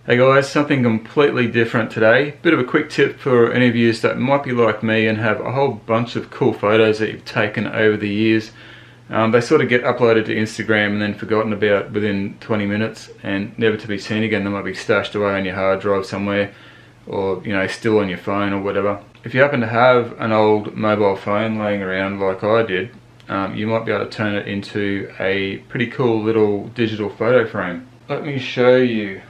Hey guys, something completely different today. Bit of a quick tip for any of you that might be like me and have a whole bunch of cool photos that you've taken over the years. They sort of get uploaded to Instagram and then forgotten about within 20 minutes and never to be seen again. They might be stashed away on your hard drive somewhere, or still on your phone or whatever. If you happen to have an old mobile phone laying around like I did, you might be able to turn it into a pretty cool little digital photo frame. Let me show you.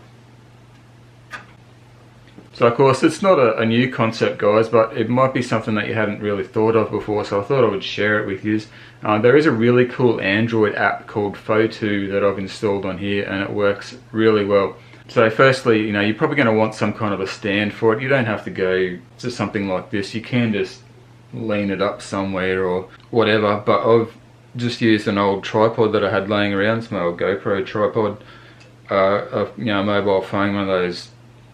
So of course it's not a new concept, guys, but it might be something that you hadn't really thought of before, so I thought I would share it with you. There is a really cool Android app called Photo that I've installed on here, and it works really well. So firstly, you're probably going to want some kind of a stand for it. You don't have to go to something like this. You can just lean it up somewhere or whatever, but I've just used an old tripod that I had laying around. It's my old GoPro tripod, a mobile phone, one of those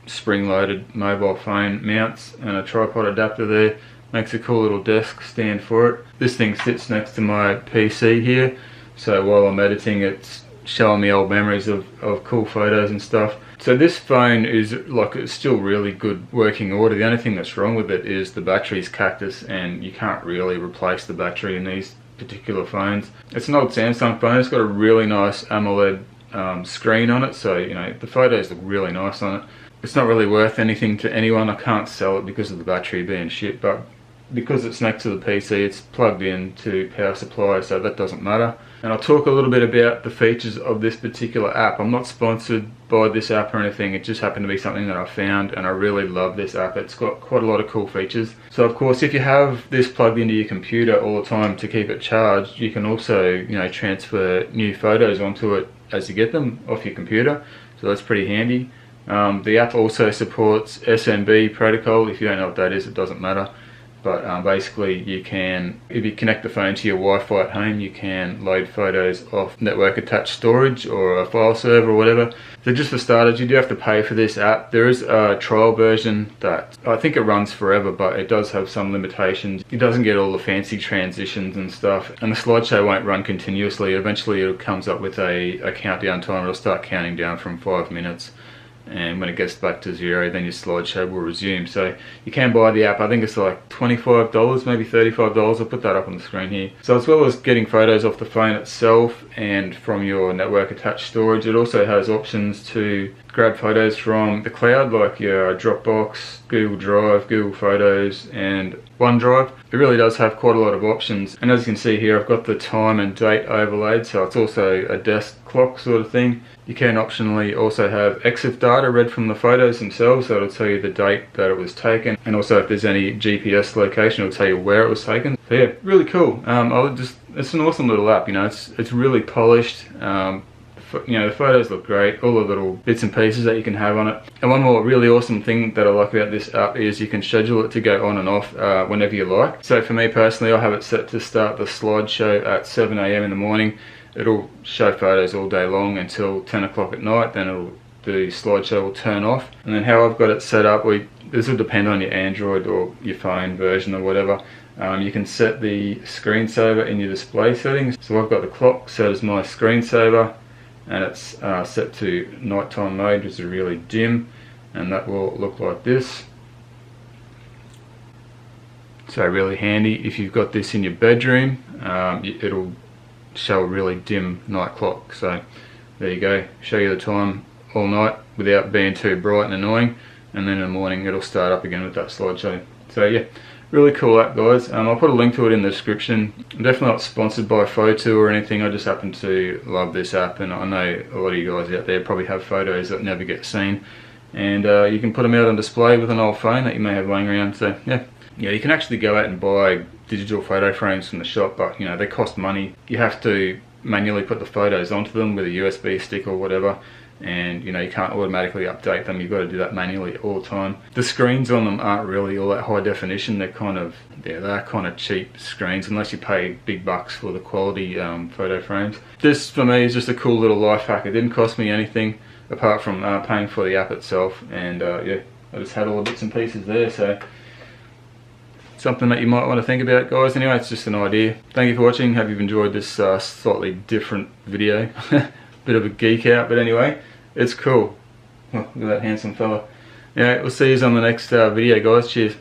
spring-loaded mobile phone mounts, and a tripod adapter there. Makes a cool little desk stand for it. This thing sits next to my PC here, so while I'm editing it's showing me old memories of cool photos and stuff. So this phone is it's still really good working order. The only thing that's wrong with it is the battery's cactus, and you can't really replace the battery in these particular phones. It's an old Samsung phone. It's got a really nice AMOLED screen on it, so the photos look really nice on it. It's not really worth anything to anyone. I can't sell it because of the battery being shit, but because it's next to the PC, it's plugged in to power supply, so that doesn't matter. And I'll talk a little bit about the features of this particular app. I'm not sponsored by this app or anything. It just happened to be something that I found, and I really love this app. It's got quite a lot of cool features. So of course, if you have this plugged into your computer all the time to keep it charged, you can also transfer new photos onto it as you get them off your computer, so that's pretty handy. The app also supports SMB protocol. If you don't know what that is, it doesn't matter. But basically you can, if you connect the phone to your Wi-Fi at home, you can load photos off network attached storage or a file server or whatever. So just for starters, you do have to pay for this app. There is a trial version that I think it runs forever, but it does have some limitations. It doesn't get all the fancy transitions and stuff, and the slideshow won't run continuously. Eventually it comes up with a countdown timer. It'll start counting down from 5 minutes. And when it gets back to 0, then your slideshow will resume. So you can buy the app. I think it's like $25, maybe $35. I'll put that up on the screen here. So as well as getting photos off the phone itself and from your network attached storage, it also has options to grab photos from the cloud, like your Dropbox, Google Drive, Google Photos, and OneDrive. It really does have quite a lot of options. And as you can see here, I've got the time and date overlaid, so it's also a desk clock sort of thing. You can optionally also have EXIF data read from the photos themselves, so it'll tell you the date that it was taken, and also if there's any GPS location, it'll tell you where it was taken. So yeah, really cool. It's an awesome little app. It's really polished. The photos look great, all the little bits and pieces that you can have on it. And one more really awesome thing that I like about this app is you can schedule it to go on and off whenever you like. So for me personally, I have it set to start the slideshow at 7 AM in the morning. It'll show photos all day long until 10 o'clock at night, then the slideshow will turn off. And then how I've got it set up, this will depend on your Android or your phone version or whatever. You can set the screensaver in your display settings. So I've got the clock set as my screensaver, and it's set to nighttime mode, which is really dim, and that will look like this. So really handy if you've got this in your bedroom. It'll show a really dim night clock. So there you go, show you the time all night without being too bright and annoying, and then in the morning it'll start up again with that slideshow. So yeah, really cool app, guys. I'll put a link to it in the description. I'm definitely not sponsored by Photo or anything. I just happen to love this app, and I know a lot of you guys out there probably have photos that never get seen, and you can put them out on display with an old phone that you may have laying around. So yeah, you can actually go out and buy digital photo frames from the shop, but they cost money. You have to manually put the photos onto them with a USB stick or whatever, and you can't automatically update them. You've got to do that manually all the time. The screens on them aren't really all that high definition. They're kind of cheap screens unless you pay big bucks for the quality photo frames. This for me is just a cool little life hack. It didn't cost me anything apart from paying for the app itself, and yeah, I just had all the bits and pieces there. So something that you might want to think about, guys. Anyway, it's just an idea. Thank you for watching. Hope you've enjoyed this slightly different video. Bit of a geek out, but anyway, it's cool. Oh, look at that handsome fella. Yeah, we'll see you on the next video, guys. Cheers.